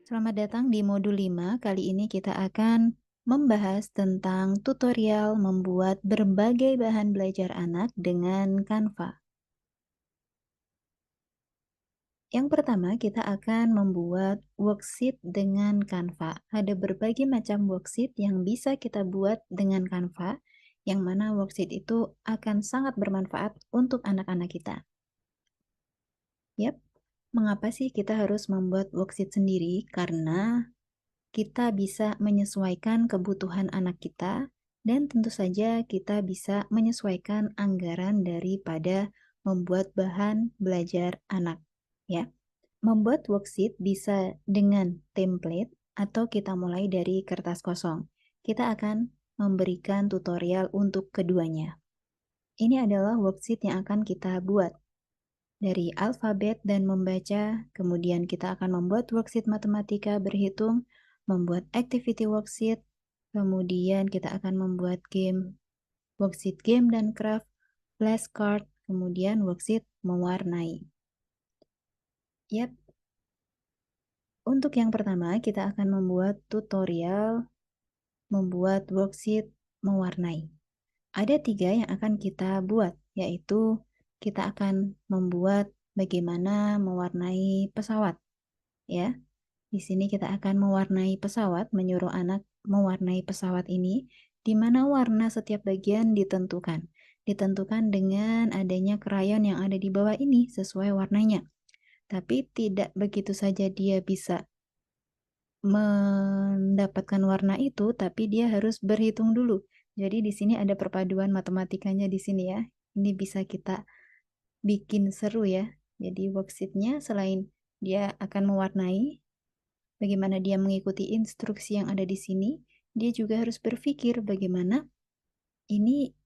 Selamat datang di modul 5. Kali ini kita akan membahas tentang tutorial membuat berbagai bahan belajar anak dengan Canva. Yang pertama, kita akan membuat worksheet dengan Canva. Ada berbagai macam worksheet yang bisa kita buat dengan Canva, yang mana worksheet itu akan sangat bermanfaat untuk anak-anak kita. Yap, mengapa sih kita harus membuat worksheet sendiri? Karena kita bisa menyesuaikan kebutuhan anak kita, dan tentu saja kita bisa menyesuaikan anggaran daripada membuat bahan belajar anak. Ya, membuat worksheet bisa dengan template atau kita mulai dari kertas kosong. Kita akan memberikan tutorial untuk keduanya. Ini adalah worksheet yang akan kita buat dari alfabet dan membaca, kemudian kita akan membuat worksheet matematika berhitung, membuat activity worksheet, kemudian kita akan membuat worksheet game dan craft, flashcard, kemudian worksheet mewarnai. Yap, untuk yang pertama kita akan membuat tutorial membuat worksheet mewarnai. Ada 3 yang akan kita buat, yaitu kita akan membuat bagaimana mewarnai pesawat, ya. Di sini kita akan mewarnai pesawat, menyuruh anak mewarnai pesawat ini, di mana warna setiap bagian ditentukan. Ditentukan dengan adanya krayon yang ada di bawah ini sesuai warnanya. Tapi tidak begitu saja dia bisa mendapatkan warna itu, tapi dia harus berhitung dulu. Jadi di sini ada perpaduan matematikanya di sini ya. Ini bisa kita bikin seru ya. Jadi worksheet-nya selain dia akan mewarnai, bagaimana dia mengikuti instruksi yang ada di sini, dia juga harus berpikir bagaimana ini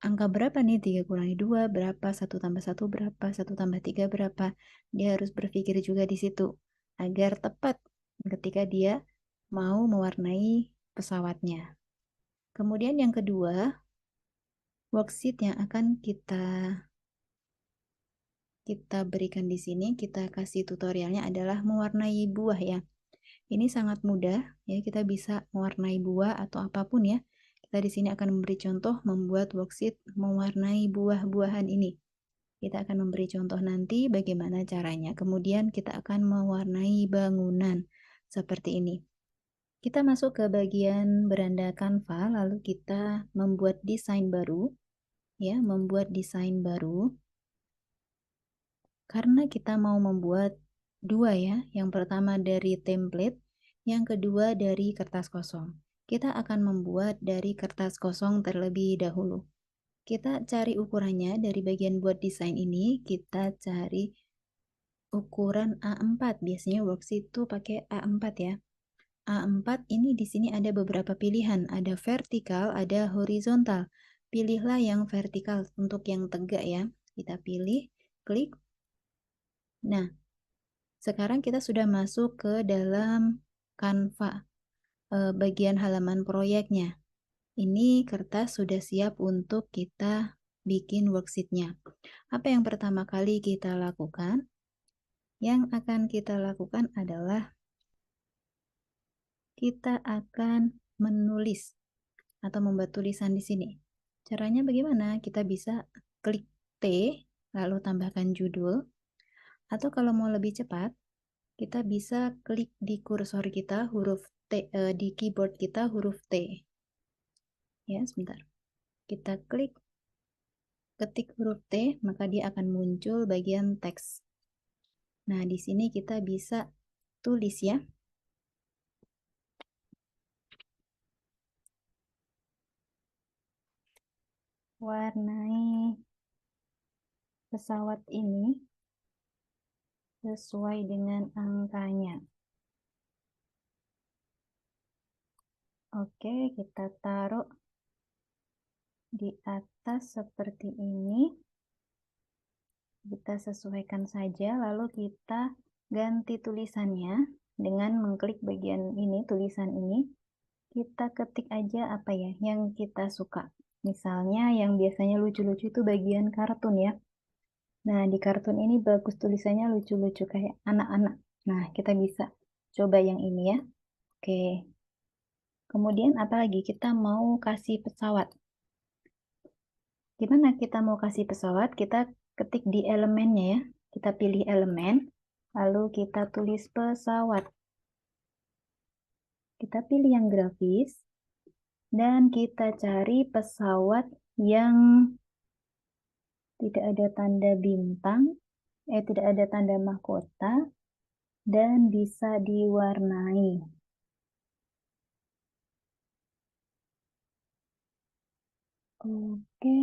angka berapa nih, 3 kurangi 2 berapa, 1 tambah 1 berapa, 1 tambah 3 berapa. Dia harus berpikir juga di situ, agar tepat ketika dia mau mewarnai pesawatnya. Kemudian yang kedua, worksheet yang akan kita berikan di sini, kita kasih tutorialnya adalah mewarnai buah ya. Ini sangat mudah ya, kita bisa mewarnai buah atau apapun ya. Kita di sini akan memberi contoh membuat worksheet mewarnai buah-buahan ini. Kita akan memberi contoh nanti bagaimana caranya. Kemudian kita akan mewarnai bangunan seperti ini. Kita masuk ke bagian beranda Canva, lalu kita membuat desain baru ya, membuat desain baru. Karena kita mau membuat 2 ya, yang pertama dari template, yang kedua dari kertas kosong. Kita akan membuat dari kertas kosong terlebih dahulu. Kita cari ukurannya dari bagian buat desain ini, kita cari ukuran A4. Biasanya worksheet itu pakai A4 ya. A4 ini di sini ada beberapa pilihan, ada vertikal, ada horizontal. Pilihlah yang vertikal untuk yang tegak ya. Kita pilih, klik. Nah, sekarang kita sudah masuk ke dalam Canva, bagian halaman proyeknya. Ini kertas sudah siap untuk kita bikin worksheet-nya. Apa yang pertama kali kita lakukan? Yang akan kita lakukan adalah kita akan menulis atau membuat tulisan di sini. Caranya bagaimana? Kita bisa klik T, lalu tambahkan judul, atau kalau mau lebih cepat, kita bisa klik di kursor kita huruf T, di keyboard kita huruf T. Ya, sebentar. Kita ketik huruf T, maka dia akan muncul bagian teks. Nah, di sini kita bisa tulis ya. Warnai pesawat ini sesuai dengan angkanya. Oke, kita taruh di atas seperti ini. Kita sesuaikan saja, lalu kita ganti tulisannya dengan mengklik bagian ini, tulisan ini. Kita ketik aja apa ya yang kita suka. Misalnya yang biasanya lucu-lucu itu bagian kartun ya. Nah, di kartun ini bagus tulisannya lucu-lucu kayak anak-anak. Nah, kita bisa coba yang ini ya. Oke. Kemudian apalagi kita mau kasih pesawat. Gimana kita mau kasih pesawat? Kita ketik di elemennya ya. Kita pilih elemen, lalu kita tulis pesawat. Kita pilih yang grafis, dan kita cari pesawat yang tidak ada tanda bintang, tidak ada tanda mahkota, dan bisa diwarnai. Oke,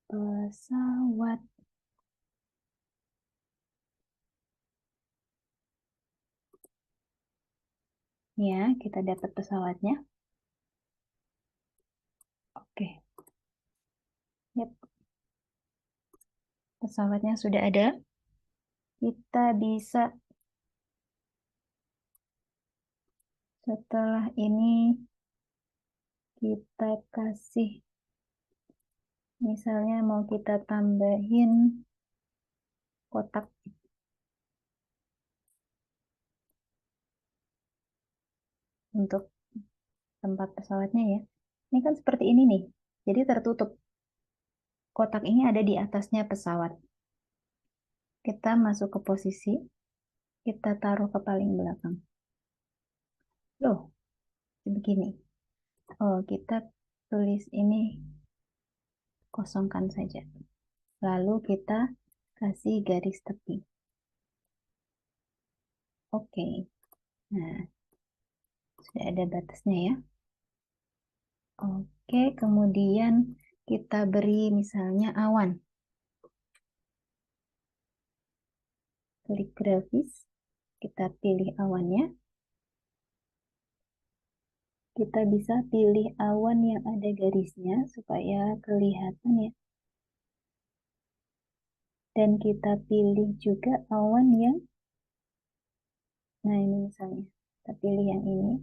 pesawat. Ya, kita dapat pesawatnya. Oke, yep, pesawatnya sudah ada. Kita bisa setelah ini kita kasih, misalnya mau kita tambahin kotak untuk tempat pesawatnya ya. Ini kan seperti ini nih. Jadi tertutup. Kotak ini ada di atasnya pesawat. Kita masuk ke posisi, kita taruh ke paling belakang. Loh, begini. Oh, kita tulis ini, kosongkan saja. Lalu kita kasih garis tepi. Oke. Nah, sudah ada batasnya ya. Oke, kemudian kita beri misalnya awan. Klik grafis, kita pilih awannya. Kita bisa pilih awan yang ada garisnya supaya kelihatan ya. Dan kita pilih juga awan yang, nah ini misalnya, kita pilih yang ini.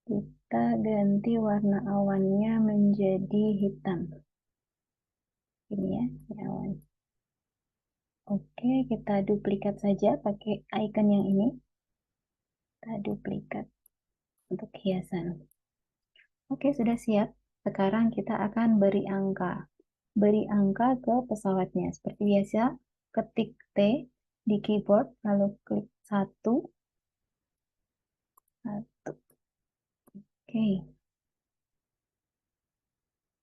Kita ganti warna awannya menjadi hitam. Ini ya, ini awan. Oke, kita duplikat saja pakai icon yang ini. Kita duplikat untuk hiasan. Oke, sudah siap. Sekarang kita akan beri angka. Beri angka ke pesawatnya. Seperti biasa, ketik T di keyboard, lalu klik 1. 1. Oke.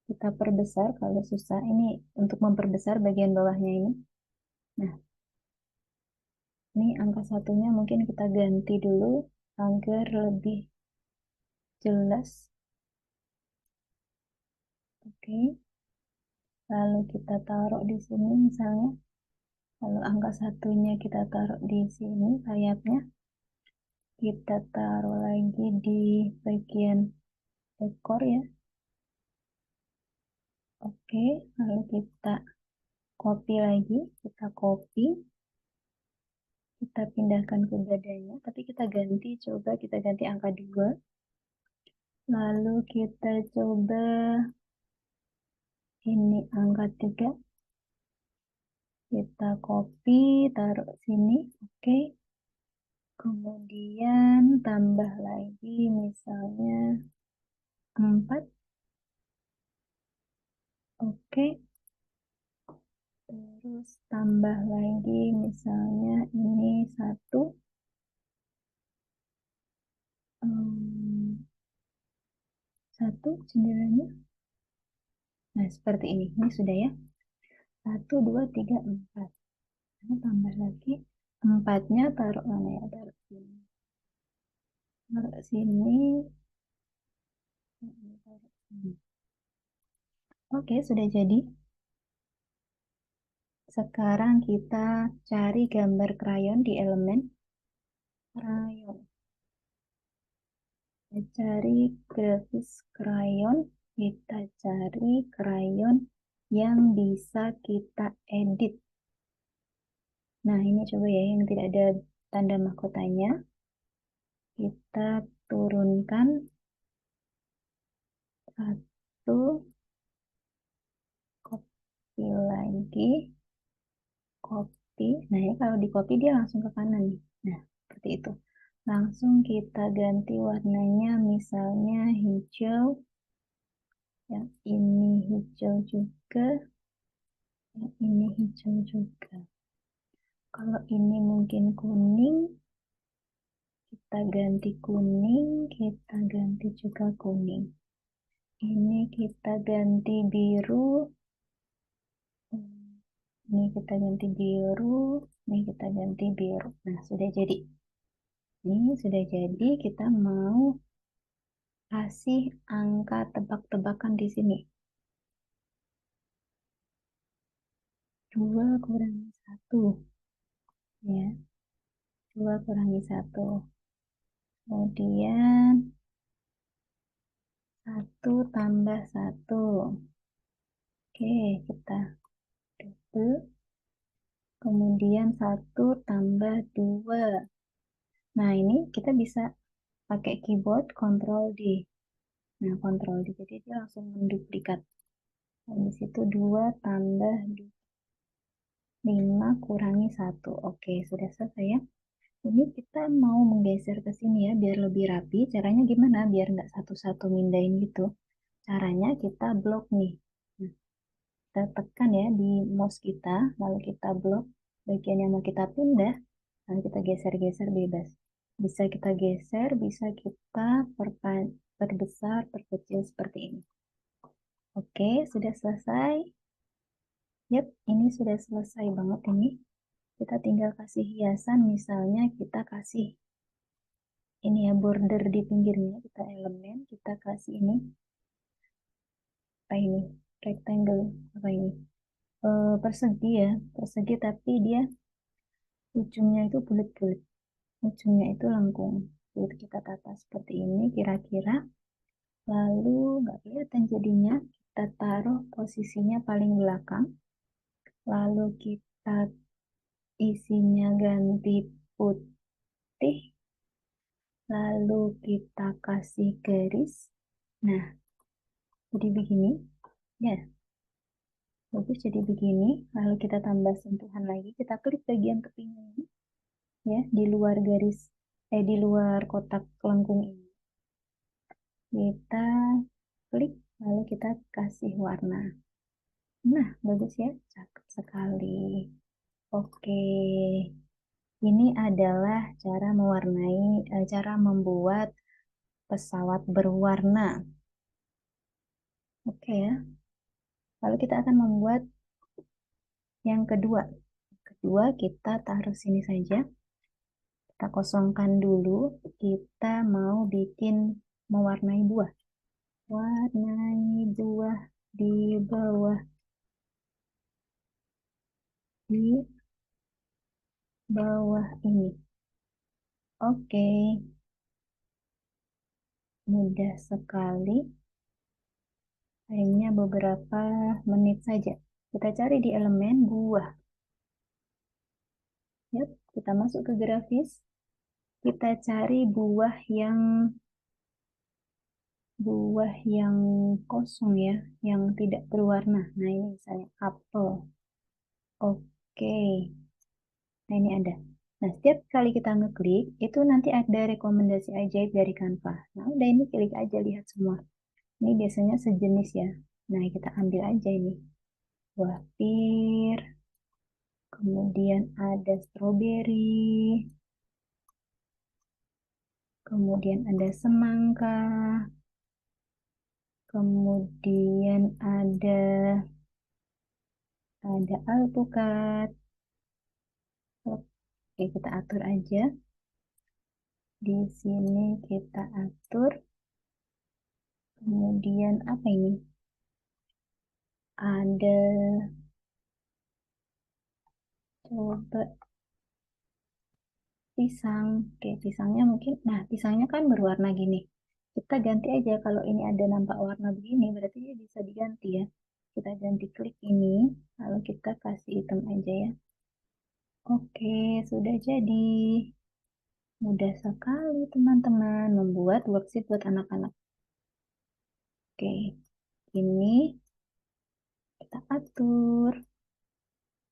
Kita perbesar kalau susah. Ini untuk memperbesar bagian bawahnya ini. Nah, ini angka 1-nya mungkin kita ganti dulu agar lebih jelas. Oke. Lalu kita taruh di sini misalnya. Lalu angka 1-nya kita taruh di sini sayapnya. Kita taruh lagi di bagian ekor ya. Oke, lalu kita copy lagi. Kita copy. Kita pindahkan ke dadanya. Tapi kita ganti, coba kita ganti angka 2. Lalu kita coba ini angka 3. Kita copy, taruh sini. Oke. Kemudian tambah lagi misalnya 4. Oke. Terus tambah lagi misalnya ini 1. 1 jendelanya. Nah, seperti ini. Ini sudah ya. 1, 2, 3, 4. Nah, tambah lagi. 4-nya taruh mana ya? Taruh sini. Taruh sini. Taruh sini. Oke, sudah jadi. Sekarang kita cari gambar krayon di elemen krayon. Kita cari grafis krayon. Kita cari krayon yang bisa kita edit. Nah, ini coba ya yang tidak ada tanda mahkotanya. Kita turunkan 1. Pilih lagi, copy. Nah, ya kalau di copy dia langsung ke kanan nih. Nah, seperti itu. Langsung kita ganti warnanya, misalnya hijau. Yang ini hijau juga. Yang ini hijau juga. Kalau ini mungkin kuning, kita ganti kuning, kita ganti juga kuning. Ini kita ganti biru. Ini kita ganti biru, ini kita ganti biru. Nah, sudah jadi. Ini sudah jadi, kita mau kasih angka tebak-tebakan di sini. 2 kurangi 1. Ya, 2 kurangi 1. Kemudian 1 tambah 1. Oke, kita double. Kemudian 1 tambah 2. Nah, ini kita bisa pakai keyboard Ctrl D. Nah, Ctrl D, jadi dia langsung menduplikat. Habis itu 2 tambah 5 kurangi 1. Oke, sudah selesai ya. Ini kita mau menggeser ke sini ya, biar lebih rapi. Caranya gimana? Biar nggak satu-satu mindahin gitu. Caranya kita blok nih. Nah, kita tekan ya di mouse kita, lalu kita blok bagian yang mau kita pindah, lalu kita geser-geser bebas. Bisa kita geser, bisa kita perbesar, perkecil seperti ini. Oke, sudah selesai. Yap, ini sudah selesai banget ini. Kita tinggal kasih hiasan, misalnya kita kasih ini ya border di pinggirnya, kita elemen, kita kasih ini, apa ini, rectangle, apa ini, persegi ya, persegi tapi dia ujungnya itu bulat-bulat, ujungnya itu lengkung. Jadi kita tata seperti ini kira-kira, lalu nggak kelihatan jadinya, kita taruh posisinya paling belakang, lalu kita isinya ganti putih, lalu kita kasih garis. Nah, jadi begini ya, bagus jadi begini. Lalu kita tambah sentuhan lagi, kita klik bagian kepingnya ini ya, di luar garis, di luar kotak lengkung ini kita klik, lalu kita kasih warna. Nah, bagus ya, cakep sekali. Oke, ini adalah cara mewarnai, cara membuat pesawat berwarna. Oke ya. Lalu kita akan membuat yang kedua. Kedua kita taruh sini saja. Kita kosongkan dulu. Kita mau bikin mewarnai buah. Warnai buah di bawah. Di bawah ini. Oke. Mudah sekali. Hanya beberapa menit saja. Kita cari di elemen buah. Yap, kita masuk ke grafis. Kita cari buah yang kosong ya, yang tidak berwarna. Nah, ini misalnya apel. Oke. Nah, ini ada. Nah, setiap kali kita ngeklik, itu nanti ada rekomendasi ajaib dari Canva. Nah, udah ini klik aja, lihat semua. Ini biasanya sejenis ya. Nah, kita ambil aja ini. Buah pir, kemudian ada stroberi, kemudian ada semangka, kemudian ada alpukat. Oke, kita atur aja. Di sini kita atur. Kemudian apa ini? Ada, coba pisang. Oke, pisangnya mungkin. Nah, pisangnya kan berwarna gini. Kita ganti aja, kalau ini ada nampak warna begini, berarti dia bisa diganti ya. Kita ganti klik ini, lalu kita kasih hitam aja ya. Oke, sudah jadi. Mudah sekali teman-teman membuat worksheet buat anak-anak. Oke, ini kita kita atur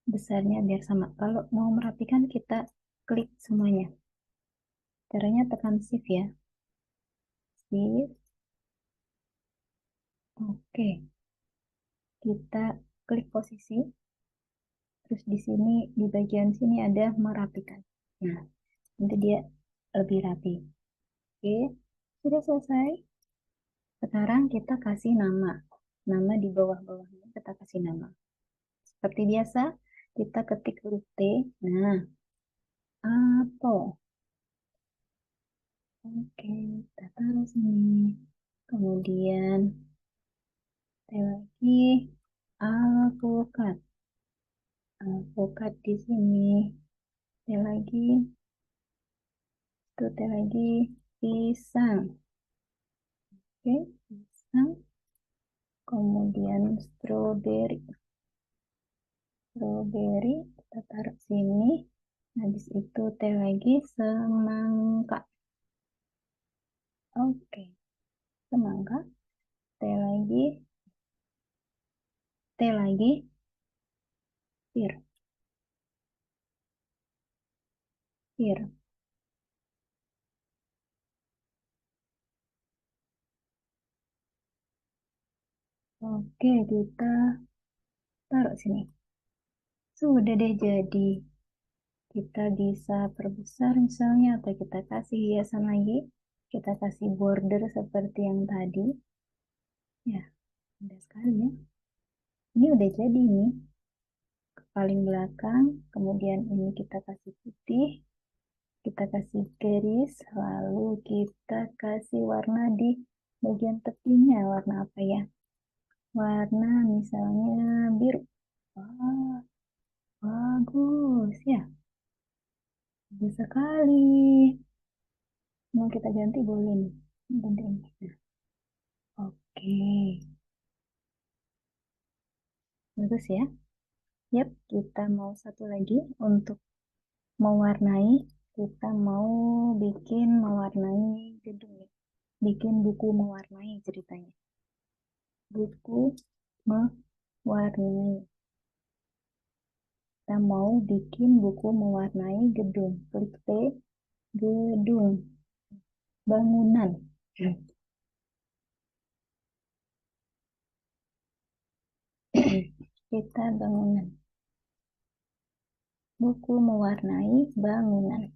besarnya biar sama. Kalau mau merapikan kita klik semuanya. Caranya tekan shift ya. Shift. Oke. Kita klik posisi. Terus di sini di bagian sini ada merapikan. Nah, nanti dia lebih rapi. Oke. Sudah selesai. Sekarang kita kasih nama. Nama di bawah-bawahnya kita kasih nama. Seperti biasa, kita ketik huruf T. Nah, apel. Oke, kita taruh sini. Kemudian T lagi, alpukat. Alpukat di sini. T lagi, T lagi, pisang. Oke, pisang. Kemudian strawberry. Strawberry kita taruh sini. Habis itu T lagi, semangka. Oke, semangka. T lagi, T lagi, pir, pir. Oke, kita taruh sini. Sudah deh jadi. Kita bisa perbesar misalnya, atau kita kasih hiasan lagi. Kita kasih border seperti yang tadi. Ya, mudah sekali ya. Ini udah jadi nih. Paling belakang, kemudian ini kita kasih putih. Kita kasih garis, lalu kita kasih warna di bagian tepinya. Warna apa ya? Warna misalnya biru. Wah, bagus ya. Bagus sekali. Mau kita ganti boleh nih. Ganti ini. Nah, oke. Bagus ya. Yap, kita mau satu lagi untuk mewarnai. Kita mau bikin mewarnai gedung ya. Bikin buku mewarnai ceritanya. Buku mewarnai. Kita mau bikin buku mewarnai gedung. Klik T, gedung, bangunan. Kita bangunan. Buku mewarnai bangunan.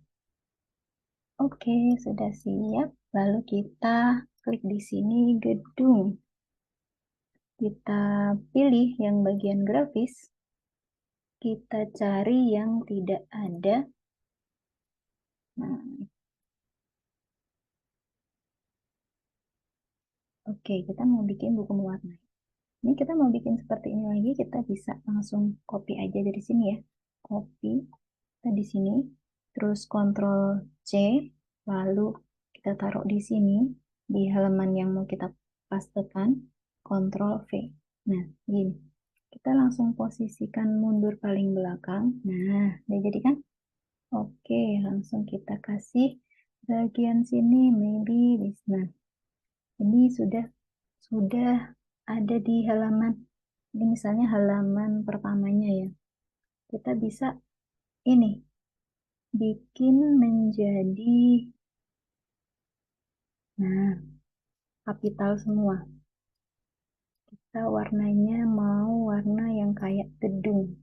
Oke, sudah siap. Lalu kita klik di sini gedung. Kita pilih yang bagian grafis. Kita cari yang tidak ada. Nah, oke, kita mau bikin buku mewarnai. Ini kita mau bikin seperti ini lagi, kita bisa langsung copy aja dari sini ya. Copy, kita di sini, terus Ctrl C, lalu kita taruh di sini, di halaman yang mau kita pastekan, Ctrl V. Nah, gini. Kita langsung posisikan mundur paling belakang. Nah, udah jadi kan? Oke, langsung kita kasih bagian sini, maybe this. Nah, ini sudah ada di halaman. Ini misalnya halaman pertamanya ya. Kita bisa ini bikin menjadi nah kapital semua. Kita warnanya mau warna yang kayak gedung.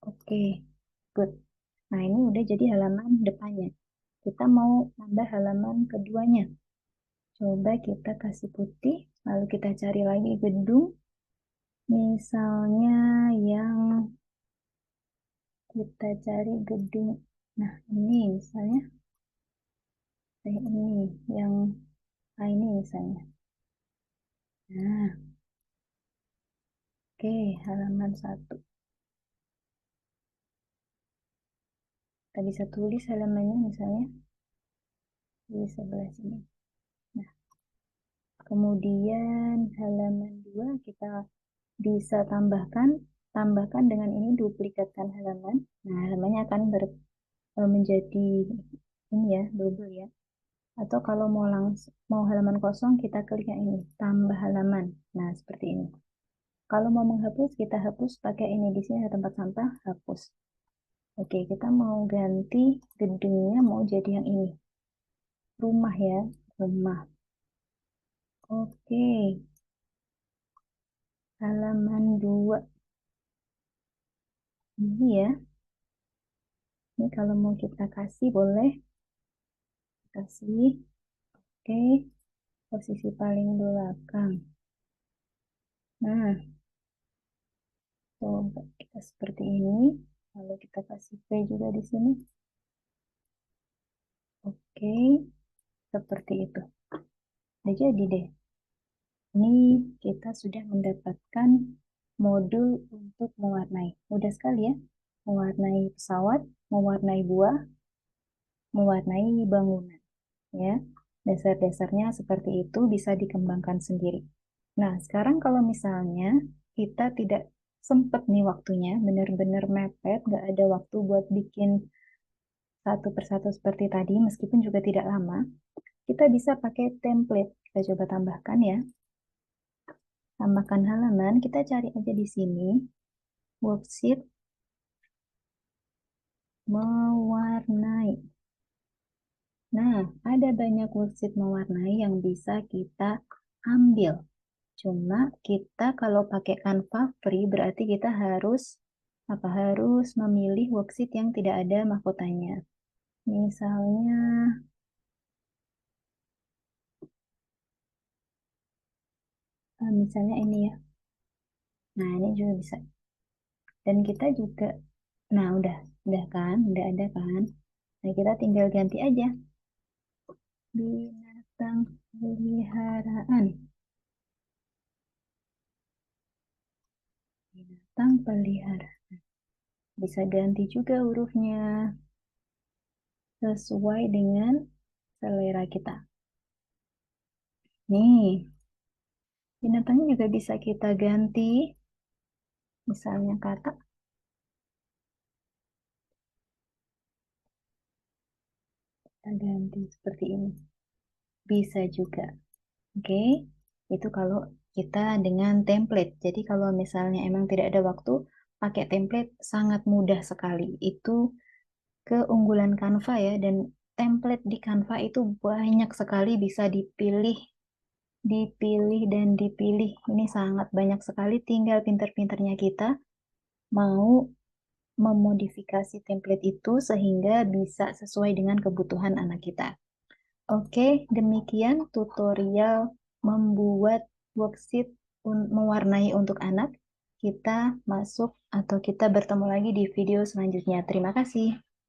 Oke, good. Nah, ini udah jadi halaman depannya. Kita mau tambah halaman keduanya. Coba kita kasih putih, lalu kita cari lagi gedung. Misalnya yang kita cari gedung. Nah, ini misalnya ini yang ini misalnya. Nah, oke, halaman 1. Kita bisa tulis halamannya misalnya di sebelah sini. Nah, kemudian halaman 2 kita bisa tambahkan dengan ini duplikatkan halaman. Nah, halamannya akan menjadi ini ya, double ya. Atau kalau mau halaman kosong kita klik yang ini, tambah halaman. Nah, seperti ini. Kalau mau menghapus, kita hapus pakai ini. Di sini ada tempat sampah, hapus. Oke, kita mau ganti gedungnya, mau jadi yang ini. Rumah ya, rumah. Oke, halaman 2. Ini ya. Ini kalau mau kita kasih, boleh. Kasih. Oke, posisi paling belakang. Nah, coba kita seperti ini. Lalu kita kasih P juga di sini. Oke, seperti itu. Udah jadi deh. Ini kita sudah mendapatkan modul untuk mewarnai. Mudah sekali ya. Mewarnai pesawat, mewarnai buah, mewarnai bangunan. Ya, dasar-dasarnya seperti itu bisa dikembangkan sendiri. Nah, sekarang kalau misalnya kita tidak sempat nih waktunya, benar-benar mepet, nggak ada waktu buat bikin satu persatu seperti tadi, meskipun juga tidak lama, kita bisa pakai template. Kita coba tambahkan ya. Tambahkan halaman, kita cari aja di sini, worksheet mewarnai. Nah, ada banyak worksheet mewarnai yang bisa kita ambil. Cuma kita kalau pakai Canva free berarti kita harus memilih worksheet yang tidak ada mahkotanya. Misalnya ini ya. Nah, ini juga bisa. Dan kita juga, nah udah kan, udah ada kan. Nah, kita tinggal ganti aja. Binatang peliharaan. Binatang peliharaan. Bisa ganti juga hurufnya sesuai dengan selera kita. Nih, binatangnya juga bisa kita ganti. Misalnya kata, kita ganti seperti ini. Bisa juga. Oke, itu kalau kita dengan template. Jadi kalau misalnya emang tidak ada waktu, pakai template sangat mudah sekali. Itu keunggulan Canva ya, dan template di Canva itu banyak sekali bisa dipilih, dipilih dan dipilih. Ini sangat banyak sekali, tinggal pinter-pinternya kita mau memodifikasi template itu sehingga bisa sesuai dengan kebutuhan anak kita. Oke, demikian tutorial membuat worksheet mewarnai untuk anak. Kita masuk atau kita bertemu lagi di video selanjutnya. Terima kasih.